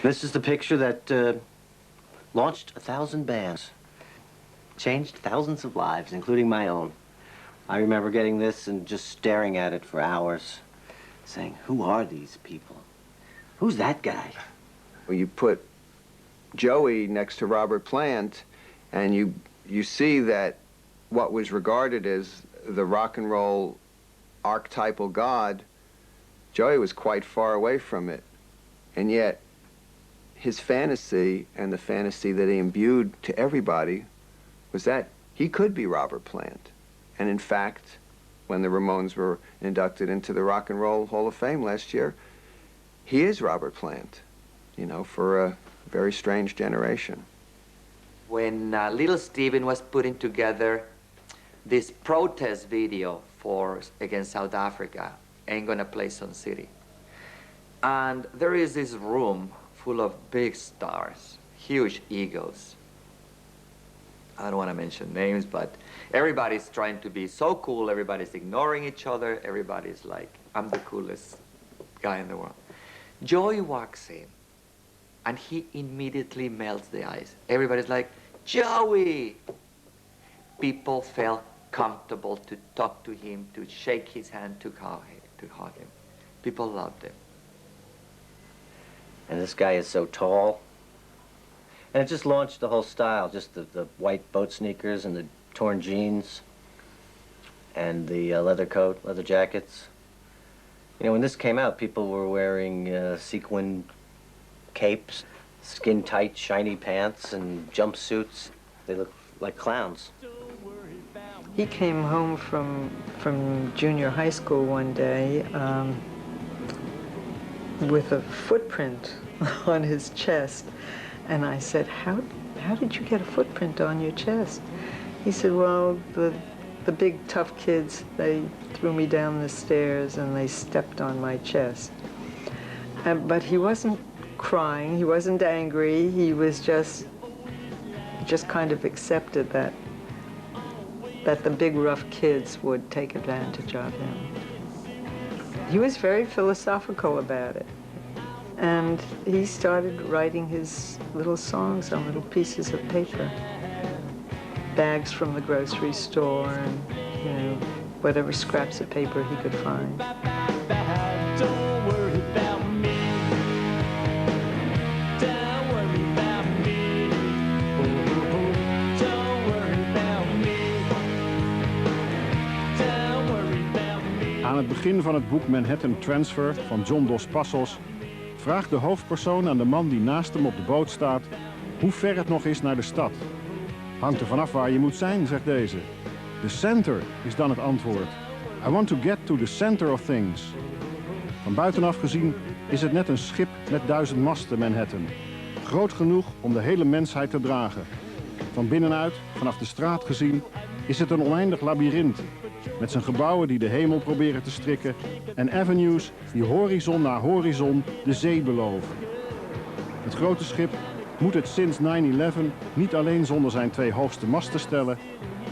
This is the picture that launched 1,000 bands, changed thousands of lives, including my own. I remember getting this and just staring at it for hours, saying, who are these people? Who's that guy? Well, you put Joey next to Robert Plant, and you see that what was regarded as the rock and roll archetypal god, Joey was quite far away from it. And yet, his fantasy and the fantasy that he imbued to everybody was that he could be Robert Plant. And in fact, when the Ramones were inducted into the Rock and Roll Hall of Fame last year, he is Robert Plant, you know, for a very strange generation. When little Steven was putting together this protest video against South Africa, Ain't Gonna Play Sun City, and there is this room full of big stars, huge egos. I don't want to mention names, but everybody's trying to be so cool, everybody's ignoring each other, everybody's like, I'm the coolest guy in the world. Joey walks in, and he immediately melts the ice. Everybody's like, Joey! People felt comfortable to talk to him, to shake his hand, to hug him. People loved him. And this guy is so tall. And it just launched the whole style, just the white boat sneakers and the torn jeans and the leather coat, leather jackets. You know, when this came out, people were wearing sequin capes, skin-tight, shiny pants, and jumpsuits. They looked like clowns. He came home from junior high school one day with a footprint on his chest. And I said, how did you get a footprint on your chest? He said, well, the big tough kids, they threw me down the stairs and they stepped on my chest. But he wasn't crying, he wasn't angry, he was just kind of accepted that the big rough kids would take advantage of him. He was very philosophical about it. And he started writing his little songs on little pieces of paper. Bags from the grocery store and, you know, whatever scraps of paper he could find. Don't worry about me. Don't worry about me. Don't worry about me. Don't worry about me. Aan het begin van het boek Manhattan Transfer van John Dos Passos vraagt de hoofdpersoon aan de man die naast hem op de boot staat hoe ver het nog is naar de stad. Hangt er vanaf waar je moet zijn, zegt deze. The center is dan het antwoord. I want to get to the center of things. Van buitenaf gezien is het net een schip met 1000 masten, Manhattan. Groot genoeg om de hele mensheid te dragen. Van binnenuit, vanaf de straat gezien, is het een oneindig labyrint. Met zijn gebouwen die de hemel proberen te strikken en avenues die horizon na horizon de zee beloven. Het grote schip moet het sinds 9/11 niet alleen zonder zijn 2 hoogste masten stellen,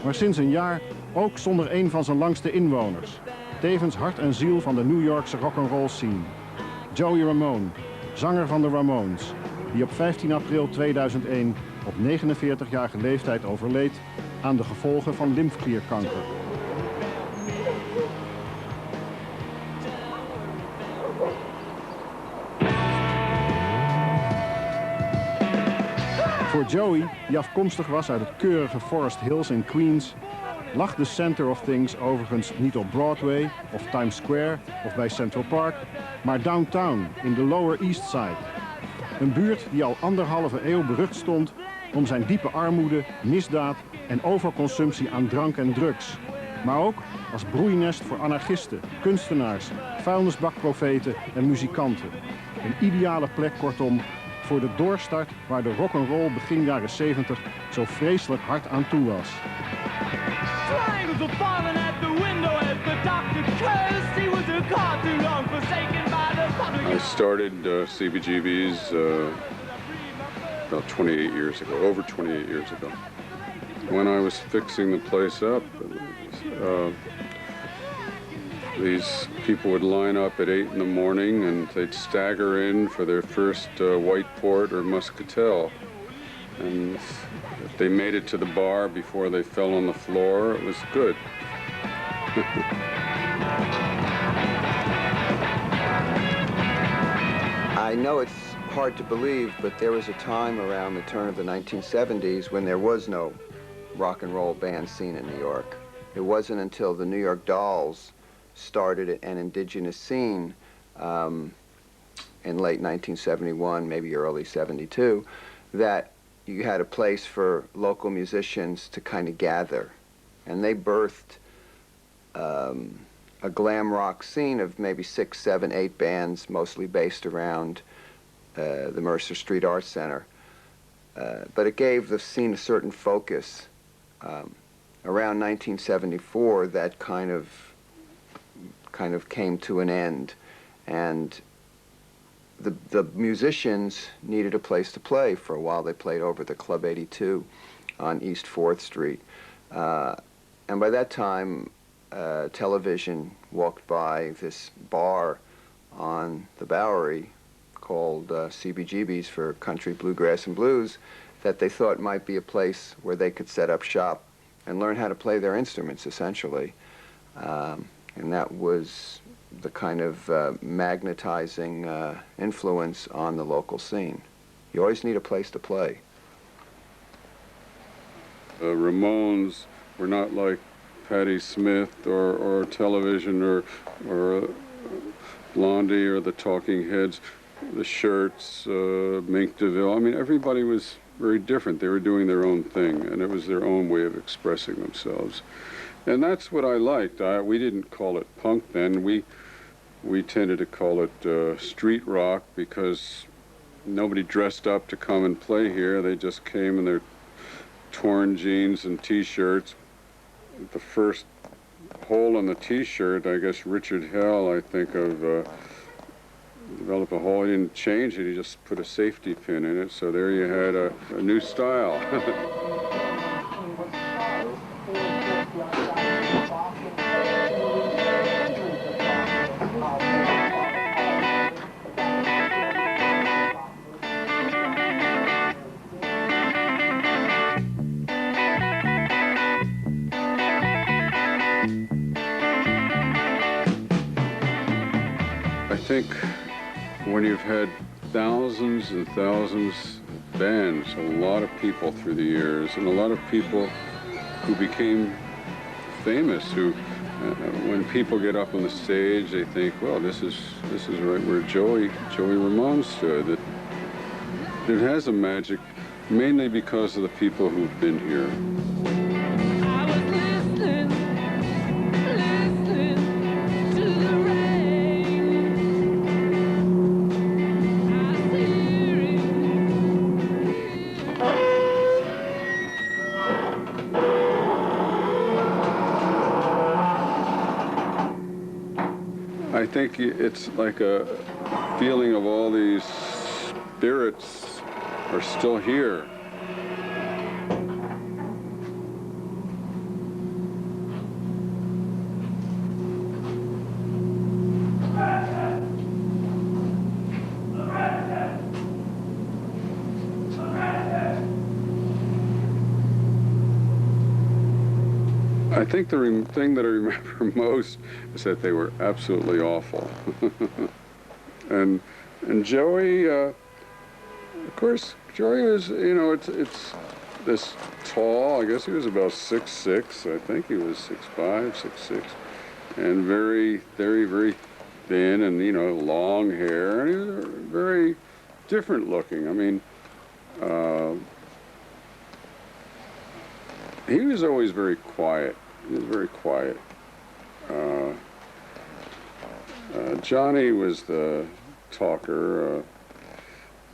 maar sinds een jaar ook zonder een van zijn langste inwoners. Tevens hart en ziel van de New Yorkse rock'n'roll scene. Joey Ramone, zanger van de Ramones, die op 15 april 2001 op 49-jarige leeftijd overleed aan de gevolgen van lymfklierkanker. Voor Joey, die afkomstig was uit het keurige Forest Hills in Queens, lag de center of things overigens niet op Broadway of Times Square of bij Central Park, maar downtown in de Lower East Side. Een buurt die al 1,5 eeuw berucht stond om zijn diepe armoede, misdaad en overconsumptie aan drank en drugs. Maar ook als broeinest voor anarchisten, kunstenaars, vuilnisbakprofeten en muzikanten. Een ideale plek kortom voor de doorstart waar de rock'n'roll begin jaren 70 zo vreselijk hard aan toe was. I started CBGB's about 28 years ago, over 28 years ago. When I was fixing the place up, these people would line up at 8 in the morning and they'd stagger in for their first white port or muscatel. And if they made it to the bar before they fell on the floor, it was good. I know it's hard to believe, but there was a time around the turn of the 1970s when there was no rock and roll band scene in New York. It wasn't until the New York Dolls started an indigenous scene in late 1971, maybe early 72, that you had a place for local musicians to kind of gather. And they birthed a glam rock scene of maybe 6, 7, 8 bands, mostly based around the Mercer Street Arts Center. But it gave the scene a certain focus. Around 1974, that kind of came to an end, and the musicians needed a place to play. For a while, they played over the Club 82 on East 4th Street. And by that time, television walked by this bar on the Bowery called CBGB's for Country, Bluegrass, and Blues, that they thought might be a place where they could set up shop and learn how to play their instruments, essentially. And that was the kind of magnetizing influence on the local scene. You always need a place to play. Ramones were not like Patti Smith or television or Blondie or the Talking Heads, the Shirts, Mink DeVille. I mean, everybody was very different. They were doing their own thing, and it was their own way of expressing themselves. And that's what I liked. We didn't call it punk then. We tended to call it street rock because nobody dressed up to come and play here. They just came in their torn jeans and T-shirts. The first hole in the T-shirt, I guess Richard Hell, I think of, developed a hole. He didn't change it. He just put a safety pin in it. So there you had a new style. I think when you've had thousands and thousands of bands, a lot of people through the years, and a lot of people who became famous, who, when people get up on the stage, they think, well, this is right where Joey Ramone stood. It has a magic, mainly because of the people who've been here. I was listening to the rain. I was hearing. I think it's like a feeling of all these spirits are still here. I think the thing that I remember most is that they were absolutely awful. and Joey, of course, Joey was, you know, it's this tall. I guess he was about 6'6". I think he was 6'5", 6'6", and very, very, very thin, and you know, long hair, and he was very different looking. I mean, he was always very quiet. He was very quiet. Johnny was the talker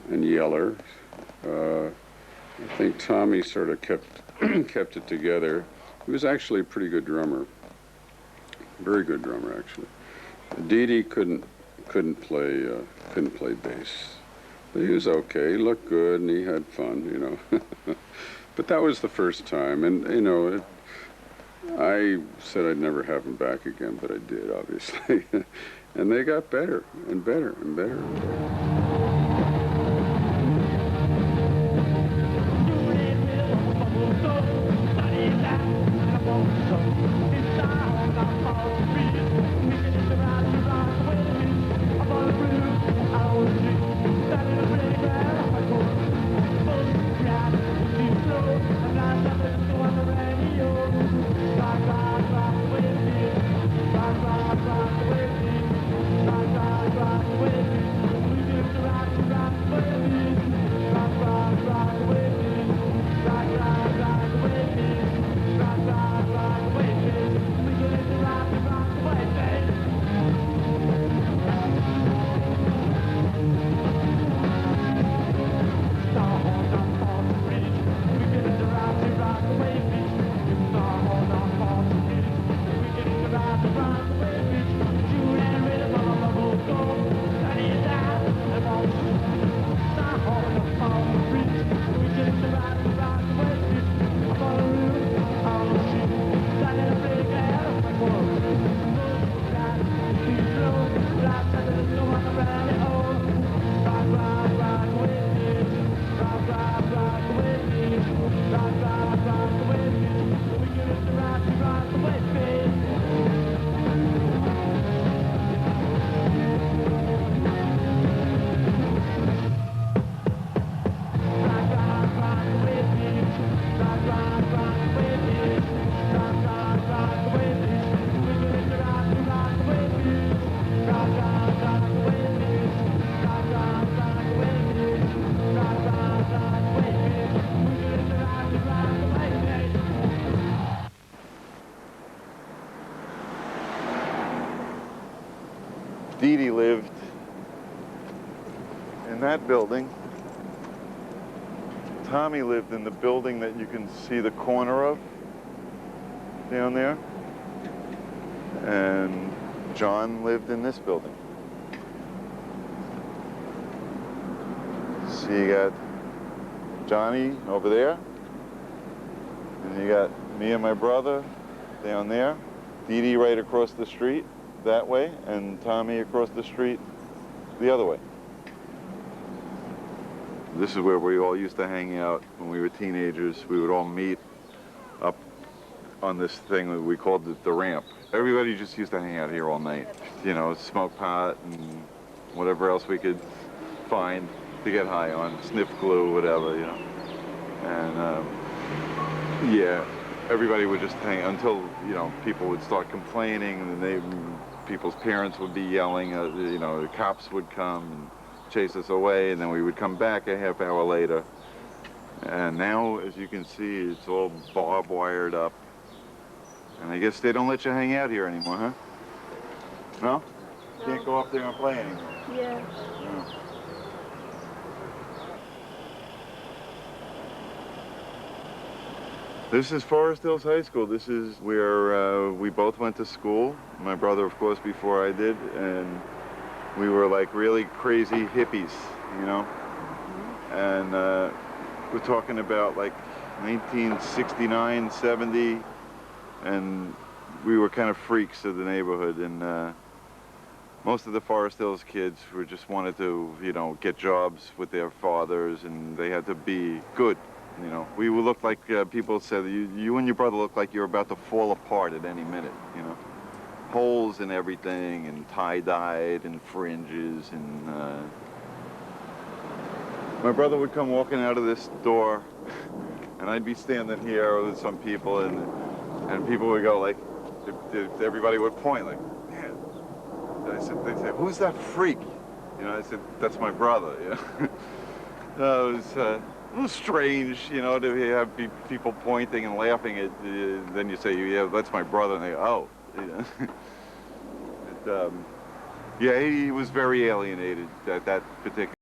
and yeller. I think Tommy sort of kept it together. He was actually a pretty good drummer. Very good drummer, actually. Dee Dee couldn't play bass, but he was okay. He looked good and he had fun, you know. But that was the first time, and you know, I said I'd never have them back again, but I did, obviously. And they got better and better and better. Dee Dee lived in that building. Tommy lived in the building that you can see the corner of down there. And John lived in this building. So you got Johnny over there. And you got me and my brother down there. Dee Dee right across the street that way, and Tommy across the street the other way. This is where we all used to hang out when we were teenagers. We would all meet up on this thing that we called the ramp. Everybody just used to hang out here all night. You know, smoke pot and whatever else we could find to get high on, sniff glue, whatever, you know. And yeah, everybody would just hang until, you know, people would start complaining, and people's parents would be yelling, you know, the cops would come and chase us away, and then we would come back a half hour later. And now, as you can see, it's all barbed wired up. And I guess they don't let you hang out here anymore, huh? No? You can't go up there and play anymore. Yeah. No. This is Forest Hills High School. This is where we both went to school. My brother, of course, before I did, and we were like really crazy hippies, you know? And we're talking about like 1969, 70, and we were kind of freaks of the neighborhood. And most of the Forest Hills kids were just wanted to, you know, get jobs with their fathers, and they had to be good. You know, we looked like people said, you and your brother look like you're about to fall apart at any minute, you know. Holes in everything, and tie-dyed, and fringes, and my brother would come walking out of this door, and I'd be standing here with some people, and people would go like, everybody would point like, man. They'd say, who's that freak? You know, I said, that's my brother, you know. It was a little strange, you know, to have people pointing and laughing at then you say, yeah, that's my brother, and they go, oh. You know? Yeah, he was very alienated at that particular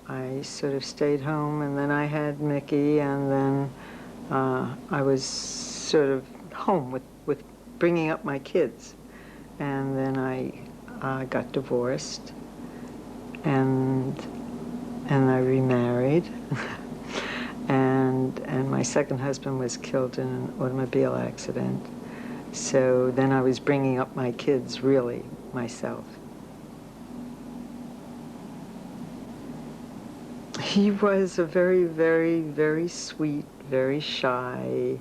I sort of stayed home, and then I had Mickey, and then I was sort of home with bringing up my kids. And then I got divorced, and I remarried. and my second husband was killed in an automobile accident. So then I was bringing up my kids really myself. He was a very, very, very sweet, very shy,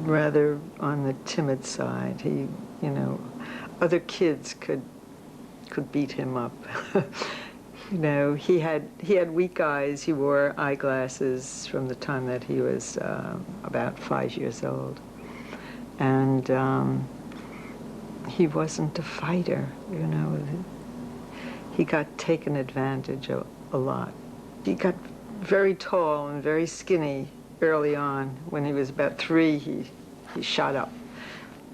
rather on the timid side. He, you know, other kids could beat him up. You know, he had weak eyes. He wore eyeglasses from the time that he was about 5 years old, and he wasn't a fighter. You know, he got taken advantage of a lot. He got very tall and very skinny early on. When he was about 3, he shot up.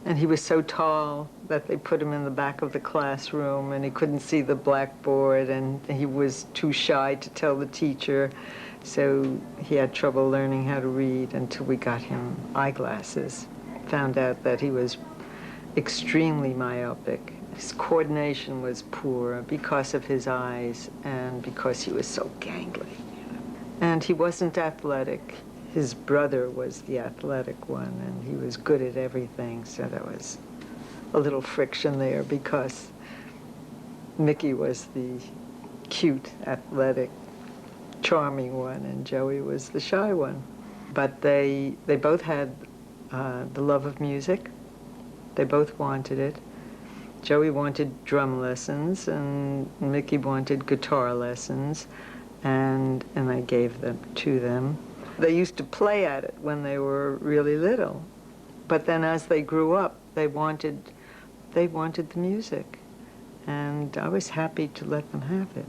And he was so tall that they put him in the back of the classroom, and he couldn't see the blackboard, and he was too shy to tell the teacher. So he had trouble learning how to read until we got him eyeglasses. Found out that he was extremely myopic. His coordination was poor because of his eyes and because he was so gangly. And he wasn't athletic. His brother was the athletic one, and he was good at everything, so there was a little friction there because Mickey was the cute, athletic, charming one, and Joey was the shy one. But they both had the love of music. They both wanted it. Joey wanted drum lessons, and Mickey wanted guitar lessons, and I gave them to them. They used to play at it when they were really little, but then as they grew up, they wanted the music, and I was happy to let them have it.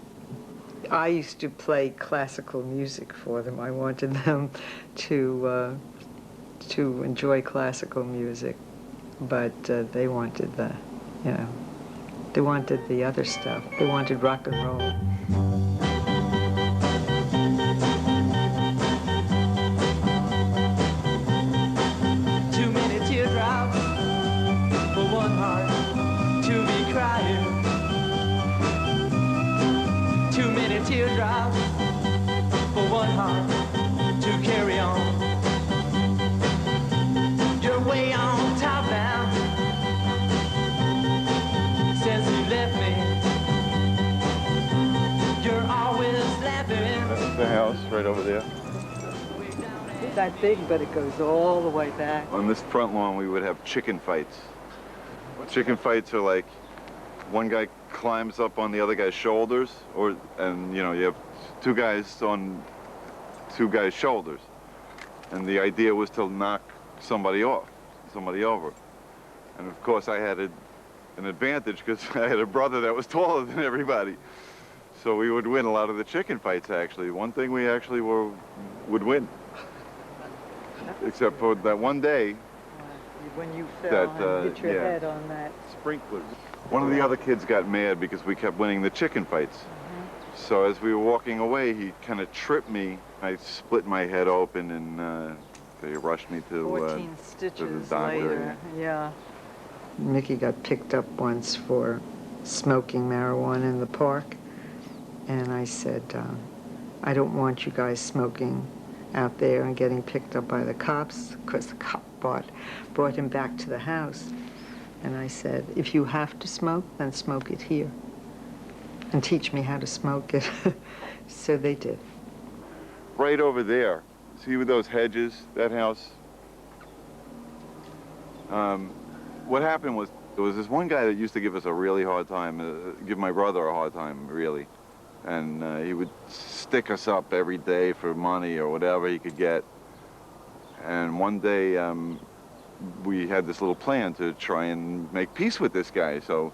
I used to play classical music for them. I wanted them to enjoy classical music, but they wanted they wanted the other stuff. They wanted rock and roll. Teardrops for one heart to carry on. You're way on top now since you left me. You're always laughing. That's the house right over there. It's that big, but it goes all the way back. On this front lawn, we would have chicken fights. Chicken fights are like one guy climbs up on the other guy's shoulders, and you know, you have two guys on two guys' shoulders, and the idea was to knock somebody over. And of course, I had an advantage because I had a brother that was taller than everybody, so we would win a lot of the chicken fights. Actually, one thing we actually would win, except for that one day when you fell and hit your head on that sprinkler. One of the other kids got mad because we kept winning the chicken fights. So as we were walking away, he kind of tripped me. I split my head open, and they rushed me to 14 stitches to the doctor. later. Yeah. Mickey got picked up once for smoking marijuana in the park, and I said, I don't want you guys smoking out there and getting picked up by the cops, because the cop brought him back to the house. And I said, if you have to smoke, then smoke it here. And teach me how to smoke it. So they did. Right over there, see with those hedges, that house? What happened was, there was this one guy that used to give us a really hard time, give my brother a hard time, really. And he would stick us up every day for money or whatever he could get. And one day, we had this little plan to try and make peace with this guy. So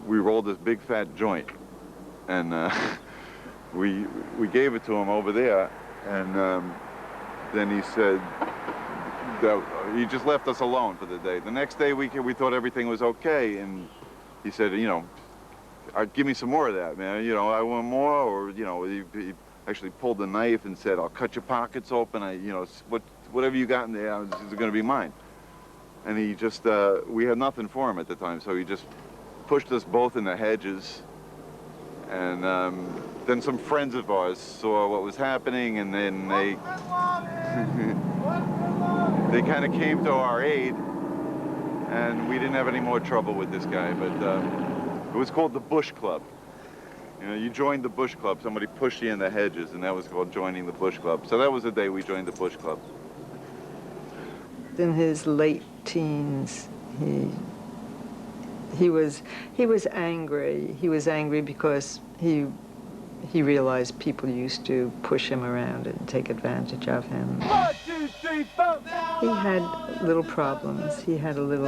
we rolled this big fat joint, and we gave it to him over there, and then he said that he just left us alone for the day. The next day we thought everything was okay, and he said, you know, give me some more of that, man. You know, I want more. Or, you know, he actually pulled the knife and said, I'll cut your pockets open. You know, whatever you got in there is going to be mine. And he just, we had nothing for him at the time, so he just pushed us both in the hedges. And then some friends of ours saw what was happening, and then they they kind of came to our aid, and we didn't have any more trouble with this guy. But it was called the Bush Club. You know, you joined the Bush Club. Somebody pushed you in the hedges, and that was called joining the Bush Club. So that was the day we joined the Bush Club. In his late teens, he was angry. He was angry because he realized people used to push him around and take advantage of him. 1, 2, 3, 4. He had little problems. He had a little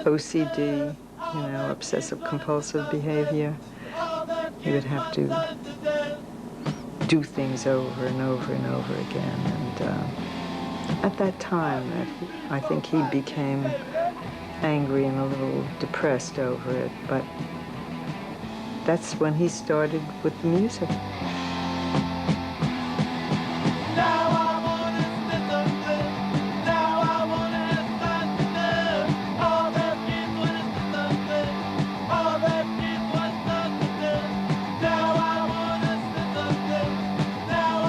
OCD, you know, obsessive compulsive behavior. He would have to do things over and over and over again. And at that time, I think he became angry and a little depressed over it. But that's when he started with the music.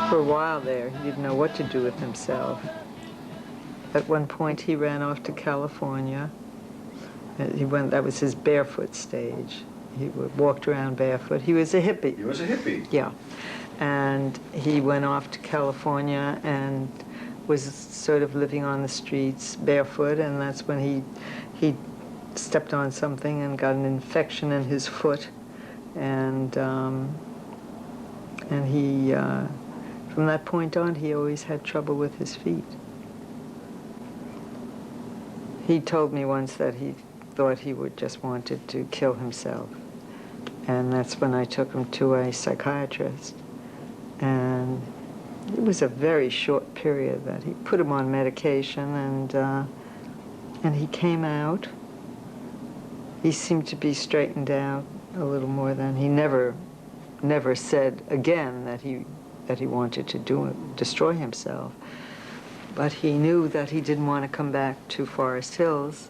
For a while there, he didn't know what to do with himself. At one point, he ran off to California. That was his barefoot stage. He walked around barefoot. He was a hippie. He was a hippie. Yeah. And he went off to California and was sort of living on the streets barefoot, and that's when he stepped on something and got an infection in his foot. And he, from that point on, he always had trouble with his feet. He told me once that he thought he would just wanted to kill himself. And that's when I took him to a psychiatrist. And it was a very short period that he put him on medication, and he came out. He seemed to be straightened out a little more than he never said again that he wanted to destroy himself. But he knew that he didn't want to come back to Forest Hills,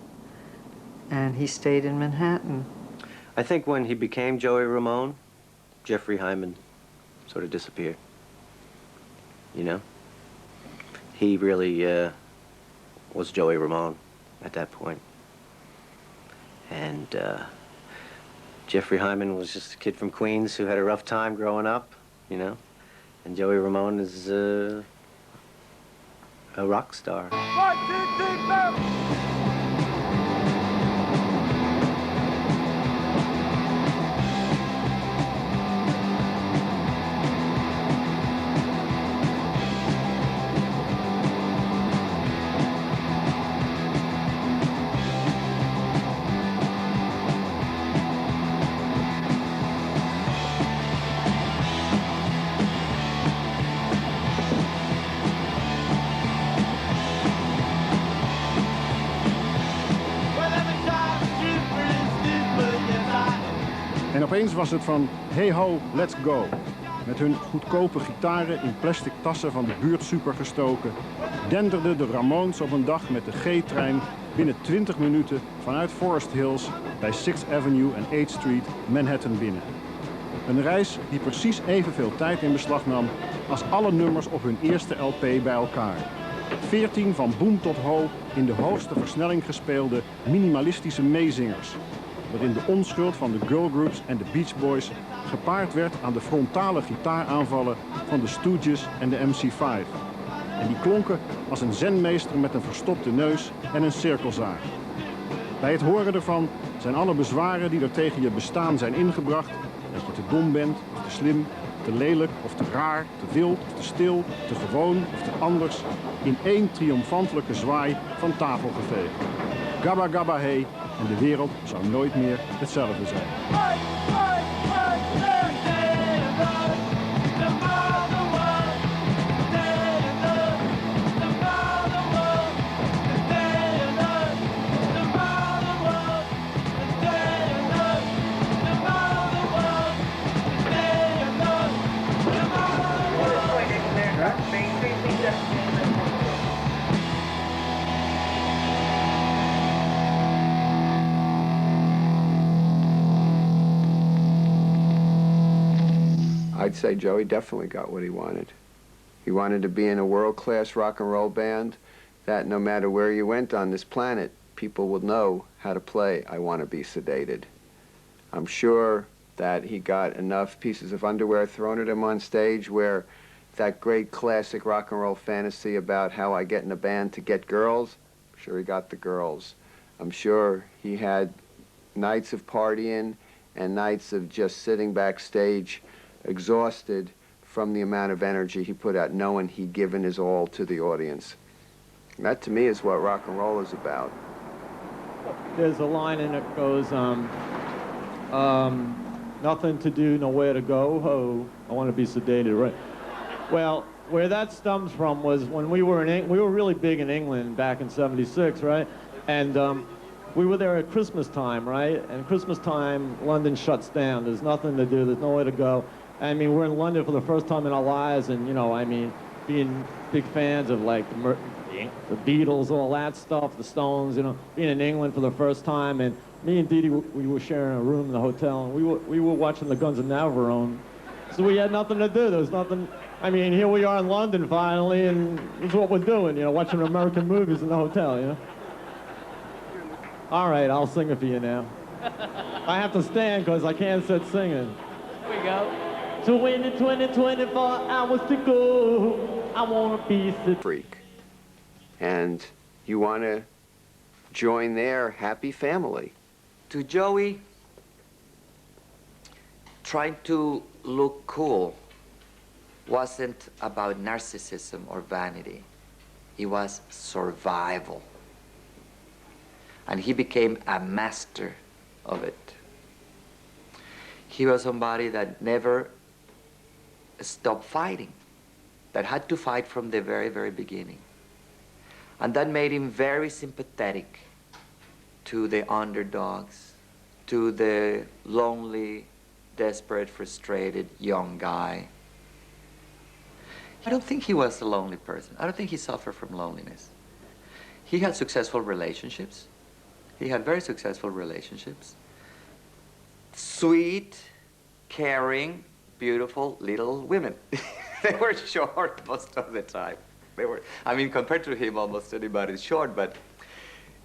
and he stayed in Manhattan. I think when he became Joey Ramone, Jeffrey Hyman sort of disappeared. You know? He really was Joey Ramone at that point. And Jeffrey Hyman was just a kid from Queens who had a rough time growing up, you know? And Joey Ramone is a rock star. 1, 2, 3, 4. En opeens was het van hey ho, let's go. Met hun goedkope gitaren in plastic tassen van de buurt super gestoken, denderden de Ramones op een dag met de G-trein binnen 20 minuten vanuit Forest Hills bij 6th Avenue en 8th Street Manhattan binnen. Een reis die precies evenveel tijd in beslag nam als alle nummers op hun eerste LP bij elkaar. 14 van boom tot ho in de hoogste versnelling gespeelde minimalistische meezingers, waarin de onschuld van de girlgroups en de Beach Boys gepaard werd aan de frontale gitaaraanvallen van de Stooges en de MC5. En die klonken als een zenmeester met een verstopte neus en een cirkelzaag. Bij het horen ervan zijn alle bezwaren die er tegen je bestaan zijn ingebracht, dat je te dom bent, of te slim, te lelijk of te raar, te wild of te stil, te gewoon of te anders, in één triomfantelijke zwaai van tafel geveegd. Gabba gabba hey, en de wereld zou nooit meer hetzelfde zijn. I'd say Joey definitely got what he wanted. He wanted to be in a world-class rock and roll band that no matter where you went on this planet, people would know how to play I Want to Be Sedated. I'm sure that he got enough pieces of underwear thrown at him on stage where that great classic rock and roll fantasy about how I get in a band to get girls, I'm sure he got the girls. I'm sure he had nights of partying and nights of just sitting backstage exhausted from the amount of energy he put out, knowing he'd given his all to the audience. And that to me is what rock and roll is about. There's a line in it goes, nothing to do, nowhere to go, ho, I want to be sedated, right? Well, where that stems from was when we were we were really big in England back in '76, right? And we were there at Christmas time, right? And Christmas time, London shuts down. There's nothing to do, there's nowhere to go. I mean, we're in London for the first time in our lives, and, you know, I mean, being big fans of, like, the Beatles, all that stuff, the Stones, you know, being in England for the first time, and me and Dee Dee, we were sharing a room in the hotel, and we were watching the Guns of Navarone, so we had nothing to do. There was nothing. I mean, here we are in London finally, and it's what we're doing, you know, watching American movies in the hotel, you know. All right, I'll sing it for you now. I have to stand because I can't sit singing. Here we go. 24 hours to go. I want to be the Freak. And you want to join their happy family. To Joey, trying to look cool wasn't about narcissism or vanity. It was survival. And he became a master of it. He was somebody that never stopped fighting, that had to fight from the very, very beginning. And that made him very sympathetic to the underdogs, to the lonely, desperate, frustrated young guy. I don't think he was a lonely person. I don't think he suffered from loneliness. He had successful relationships. He had very successful relationships. Sweet, caring, beautiful little women. They were short most of the time. They were, I mean, compared to him, almost anybody's short, but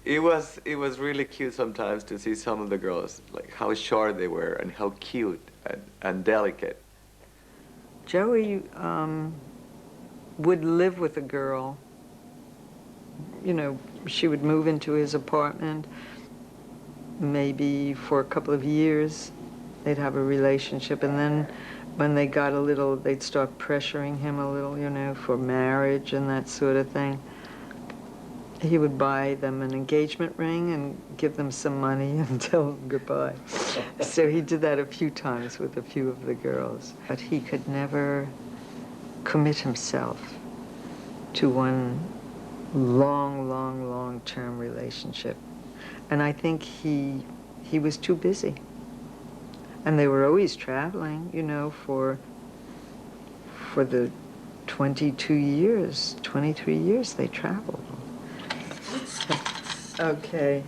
it was really cute sometimes to see some of the girls, like how short they were and how cute and delicate. Joey would live with a girl. You know, she would move into his apartment. Maybe for a couple of years, they'd have a relationship, and then when they got a little, they'd start pressuring him a little, you know, for marriage and that sort of thing. He would buy them an engagement ring and give them some money and tell them goodbye. So he did that a few times with a few of the girls. But he could never commit himself to one long-term relationship. And I think he was too busy. And they were always traveling, you know, for the 23 years they traveled. Okay.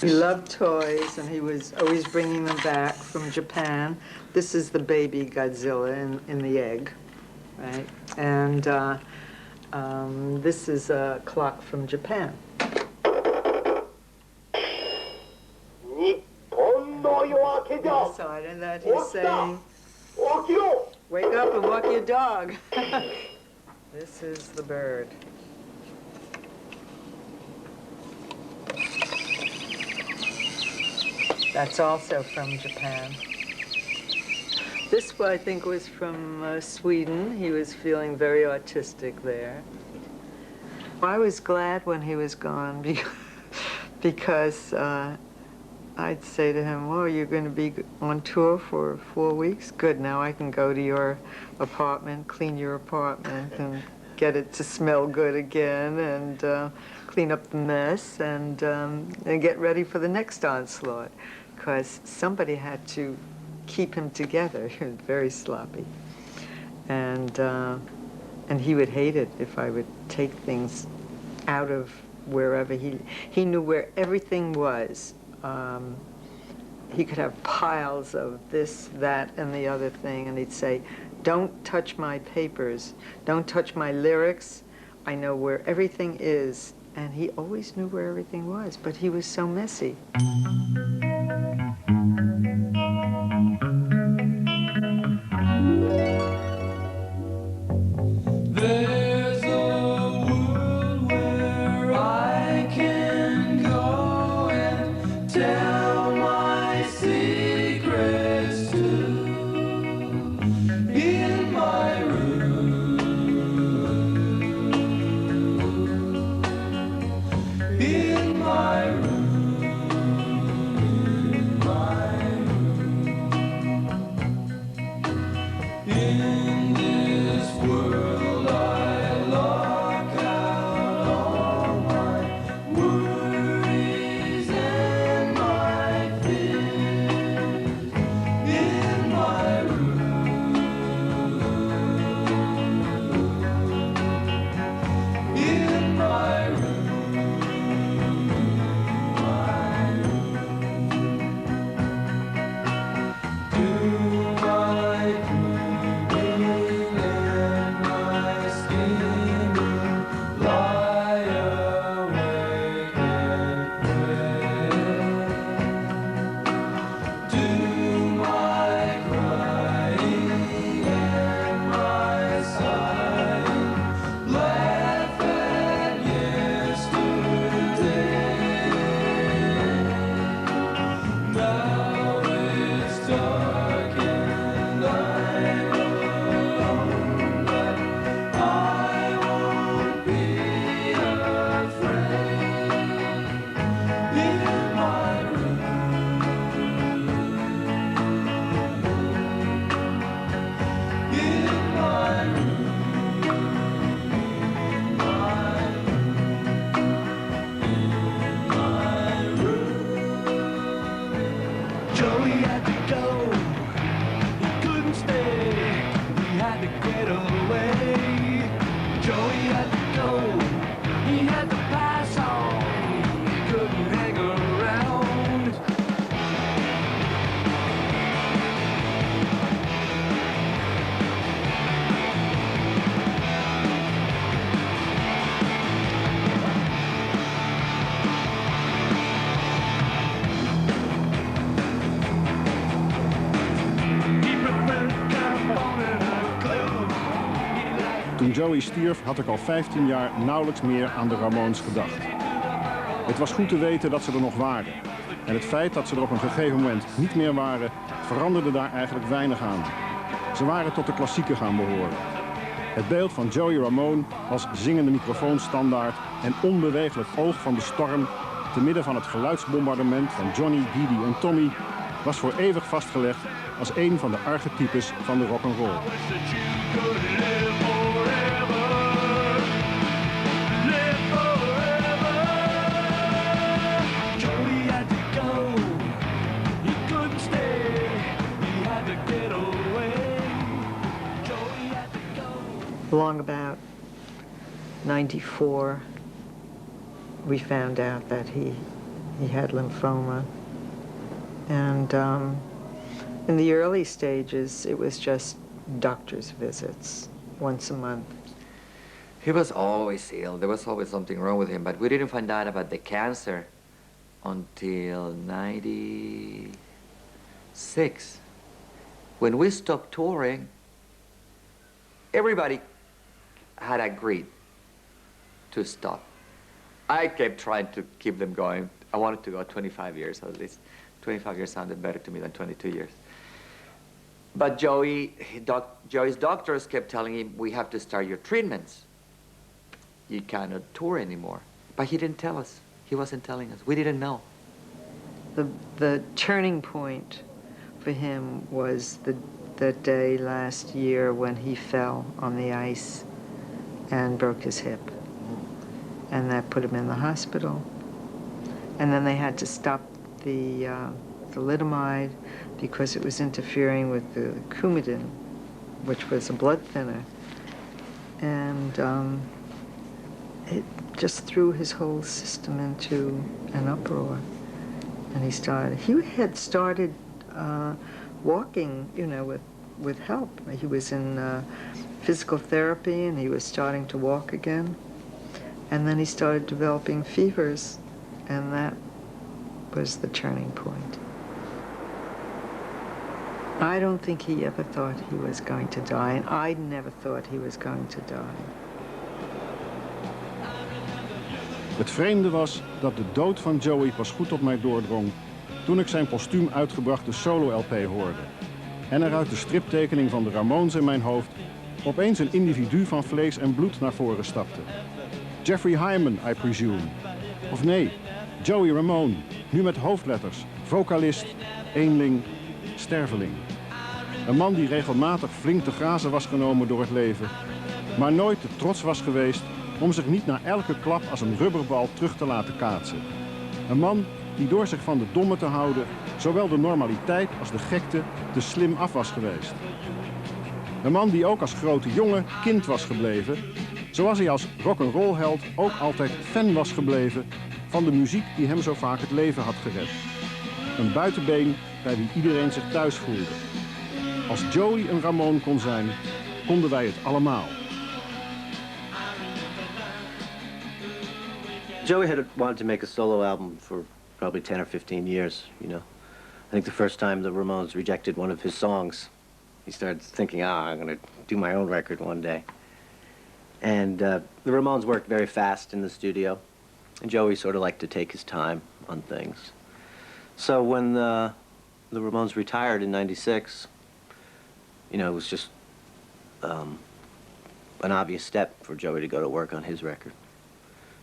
He loved toys, and he was always bringing them back from Japan. This is the baby Godzilla in the egg, right? And this is a clock from Japan. Inside, and that he's saying, wake up and walk your dog. This is the bird. That's also from Japan. This, I think, was from Sweden. He was feeling very autistic there. I was glad when he was gone because I'd say to him, well, you're going to be on tour for 4 weeks? Good, now I can go to your apartment, clean your apartment, and get it to smell good again, and clean up the mess, and get ready for the next onslaught. Because somebody had to keep him together. He was very sloppy. And he would hate it if I would take things out of wherever he knew where everything was. He could have piles of this, that, and the other thing, and he'd say, don't touch my papers, don't touch my lyrics. I know where everything is. And he always knew where everything was, but he was so messy. There's a world where I can go and tell my secrets to, in my room, in my room, in my room. In this world I lock out all my worries and my fears. In my room, in my room, my room. Do my dreaming and my scheming, lie awake and pray. Do my crying and my sighing, laugh at yesterday. Now it's dark and I'm alone, but I won't be afraid. In my room, in my room, in my room. Joey had to go, he couldn't stay, he had to get away. Joey had to go, he had to pass on, he couldn't hang around. He preferred California and a club. Toen Joey stierf had ik al 15 jaar nauwelijks meer aan de Ramones gedacht. Het was goed te weten dat ze er nog waren. En het feit dat ze er op een gegeven moment niet meer waren, veranderde daar eigenlijk weinig aan. Ze waren tot de klassieken gaan behoren. Het beeld van Joey Ramone als zingende microfoonstandaard en onbeweeglijk oog van de storm te midden van het geluidsbombardement van Johnny, Dee Dee en Tommy was voor eeuwig vastgelegd als een van de archetypes van de rock'n'roll. Along about 94, we found out that he had lymphoma. And in the early stages, it was just doctor's visits once a month. He was always ill. There was always something wrong with him, but we didn't find out about the cancer until 96. When we stopped touring, everybody had agreed to stop. I kept trying to keep them going. I wanted to go 25 years at least. 25 years sounded better to me than 22 years. But Joey's doctors kept telling him, we have to start your treatments. You cannot tour anymore. But he didn't tell us. He wasn't telling us. We didn't know. The turning point for him was the day last year when he fell on the ice and broke his hip. And that put him in the hospital. And then they had to stop the thalidomide because it was interfering with the Coumadin, which was a blood thinner. And it just threw his whole system into an uproar. And he had started walking, you know, with with help. He was in physical therapy, and he was starting to walk again. And then he started developing fevers, and that was the turning point. I don't think he ever thought he was going to die, and I never thought he was going to die. Het vreemde was dat de dood van Joey pas goed op mij doordrong toen ik zijn postuum uitgebrachte solo-LP hoorde. En er uit de striptekening van de Ramones in mijn hoofd opeens een individu van vlees en bloed naar voren stapte. Jeffrey Hyman, I presume. Of nee, Joey Ramone, nu met hoofdletters, vocalist, eenling, sterveling. Een man die regelmatig flink te grazen was genomen door het leven, maar nooit te trots was geweest om zich niet na elke klap als een rubberbal terug te laten kaatsen. Een man die door zich van de domme te houden zowel de normaliteit als de gekte te slim af was geweest. Een man die ook als grote jongen kind was gebleven, zoals hij als rock'n'roll-held ook altijd fan was gebleven van de muziek die hem zo vaak het leven had gered. Een buitenbeen bij wie iedereen zich thuis voelde. Als Joey een Ramone kon zijn, konden wij het allemaal. Joey had wanted to make a solo album for probably 10 or 15 years, you know. I think the first time the Ramones rejected one of his songs, he started thinking, I'm going to do my own record one day. And the Ramones worked very fast in the studio, and Joey sort of liked to take his time on things. So when the Ramones retired in '96, you know, it was just an obvious step for Joey to go to work on his record.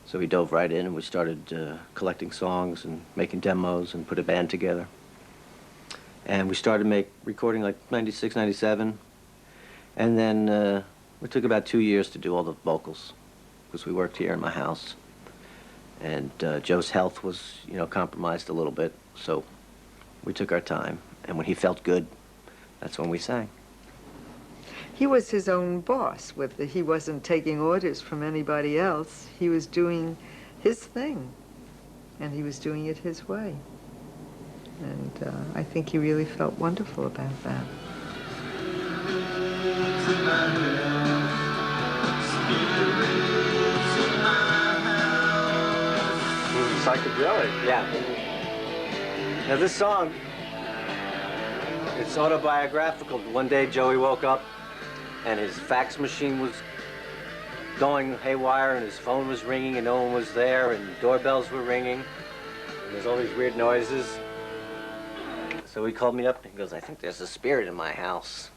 So he dove right in, and we started collecting songs and making demos and put a band together. And we started recording like '96, '97. And then it took about 2 years to do all the vocals, because we worked here in my house. And Joe's health was, you know, compromised a little bit, so we took our time. And when he felt good, that's when we sang. He was his own boss. He wasn't taking orders from anybody else. He was doing his thing, and he was doing it his way. And I think he really felt wonderful about that. Psychedelic. Yeah. Now this song, it's autobiographical. One day Joey woke up and his fax machine was going haywire and his phone was ringing and no one was there and doorbells were ringing and there's all these weird noises. So he called me up and he goes, I think there's a spirit in my house.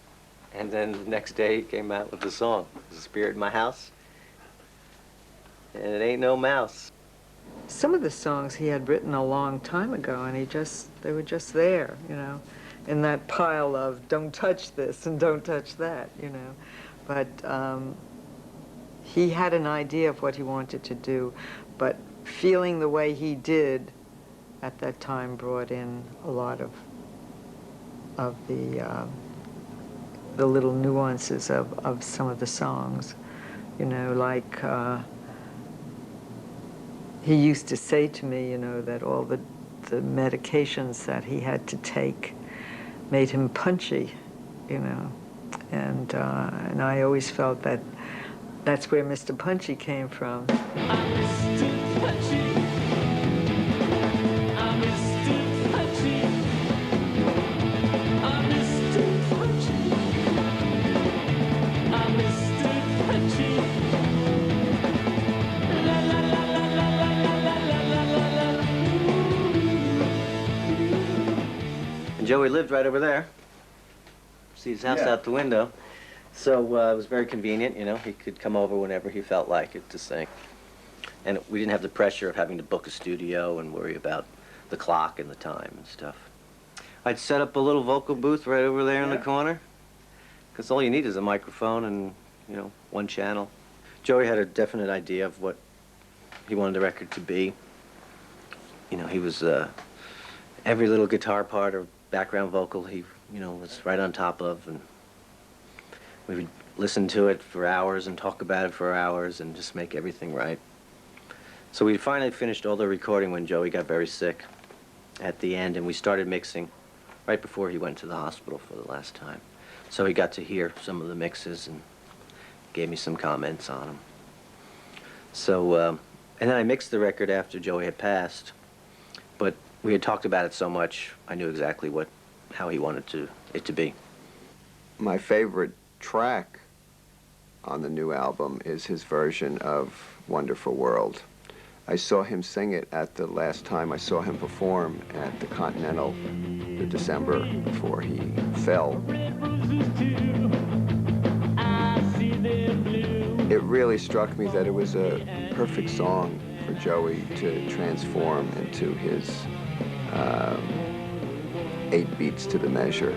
And then the next day he came out with the song, There's a Spirit in My House, and it ain't no mouse. Some of the songs he had written a long time ago, and they were just there, you know, in that pile of don't touch this and don't touch that, you know. But he had an idea of what he wanted to do, but feeling the way he did at that time brought in a lot of the little nuances of some of the songs, you know, like he used to say to me, you know, that all the medications that he had to take made him punchy, you know, and I always felt that that's where Mr. Punchy came from. I'm Mr. Punchy. I'm Mr. Punchy. I'm Mr. Punchy. I'm Mr. Punchy. La la la la la la la la la la la. And Joey lived right over there. See his house out the window. So it was very convenient, you know. He could come over whenever he felt like it to sing. And we didn't have the pressure of having to book a studio and worry about the clock and the time and stuff. I'd set up a little vocal booth right over there in the corner, because all you need is a microphone and, you know, one channel. Joey had a definite idea of what he wanted the record to be. You know, he was every little guitar part or background vocal he, you know, was right on top of, and we would listen to it for hours and talk about it for hours and just make everything right. So we finally finished all the recording when Joey got very sick at the end, and we started mixing right before he went to the hospital for the last time. So he got to hear some of the mixes and gave me some comments on them. So, and then I mixed the record after Joey had passed, but we had talked about it so much, I knew exactly how he wanted it to be. My favorite track on the new album is his version of Wonderful World. I saw him sing it at the last time I saw him perform at the Continental, the December before he fell. It really struck me that it was a perfect song for Joey to transform into his 8 beats to the measure.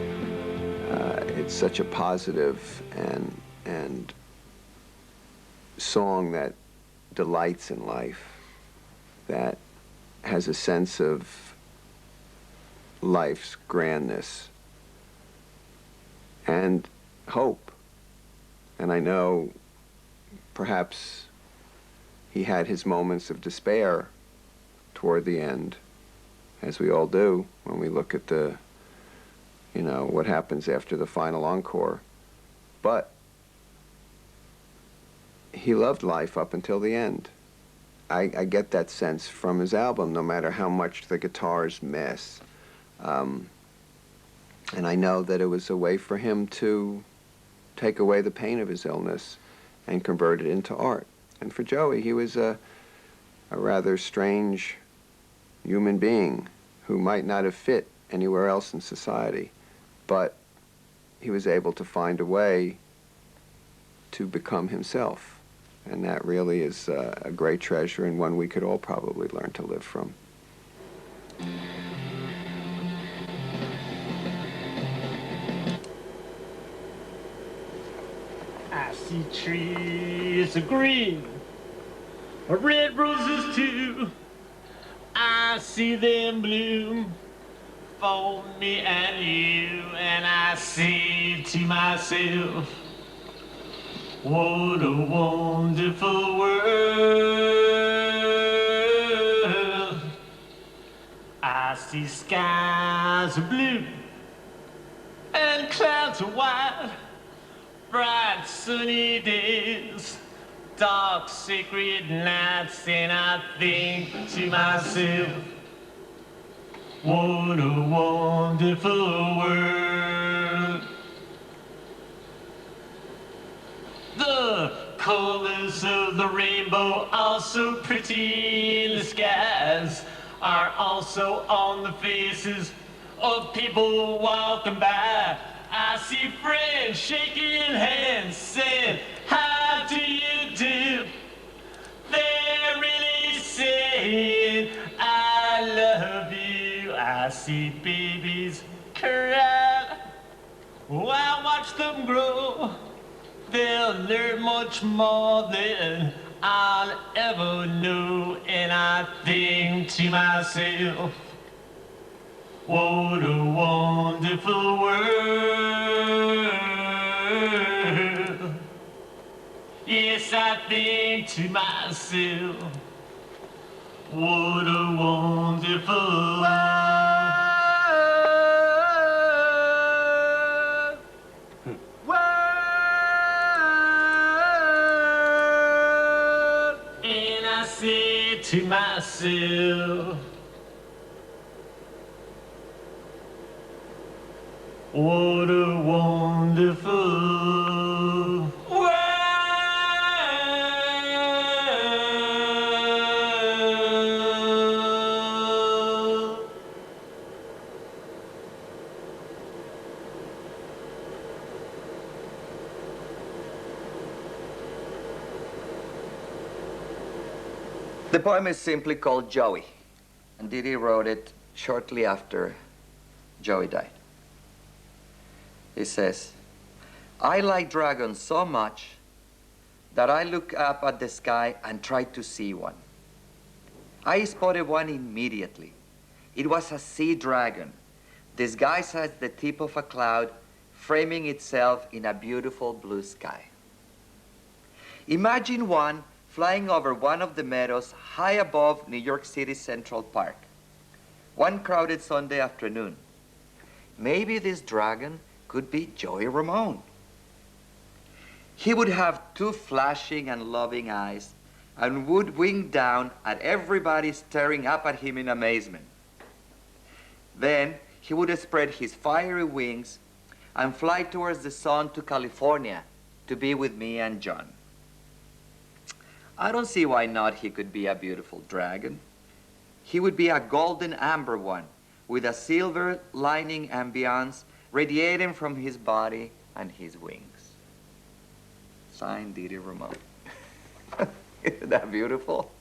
It's such a positive and song that delights in life, that has a sense of life's grandness and hope. And I know perhaps he had his moments of despair toward the end, as we all do when we look at what happens after the final encore. But he loved life up until the end. I get that sense from his album, no matter how much the guitars mess. And I know that it was a way for him to take away the pain of his illness and convert it into art. And for Joey, he was a rather strange human being who might not have fit anywhere else in society, but he was able to find a way to become himself. And that really is a great treasure, and one we could all probably learn to live from. I see trees of green, red roses too. I see them bloom for me and you, and I say to myself, what a wonderful world. I see skies of blue and clouds of white, bright sunny days, dark sacred nights, and I think to myself, what a wonderful world. The colors of the rainbow are so pretty in the skies, are also on the faces of people walking by. I see friends shaking hands, saying, how do you do? They're really saying, I love you. I see babies cry, oh, I watch them grow. They'll learn much more than I'll ever know, and I think to myself, what a wonderful world. Yes, I think to myself, what a wonderful world. And I say to myself, what a wonderful world. The poem is simply called Joey, and Didi wrote it shortly after Joey died. He says, I like dragons so much that I look up at the sky and try to see one. I spotted one immediately. It was a sea dragon, disguised as the tip of a cloud, framing itself in a beautiful blue sky. Imagine one flying over one of the meadows high above New York City's Central Park, one crowded Sunday afternoon. Maybe this dragon could could be Joey Ramone. He would have two flashing and loving eyes and would wink down at everybody staring up at him in amazement. Then he would spread his fiery wings and fly towards the sun to California to be with me and John. I don't see why not he could be a beautiful dragon. He would be a golden amber one with a silver lining ambience radiating from his body and his wings. Signed, Didi Ramone. Isn't that beautiful?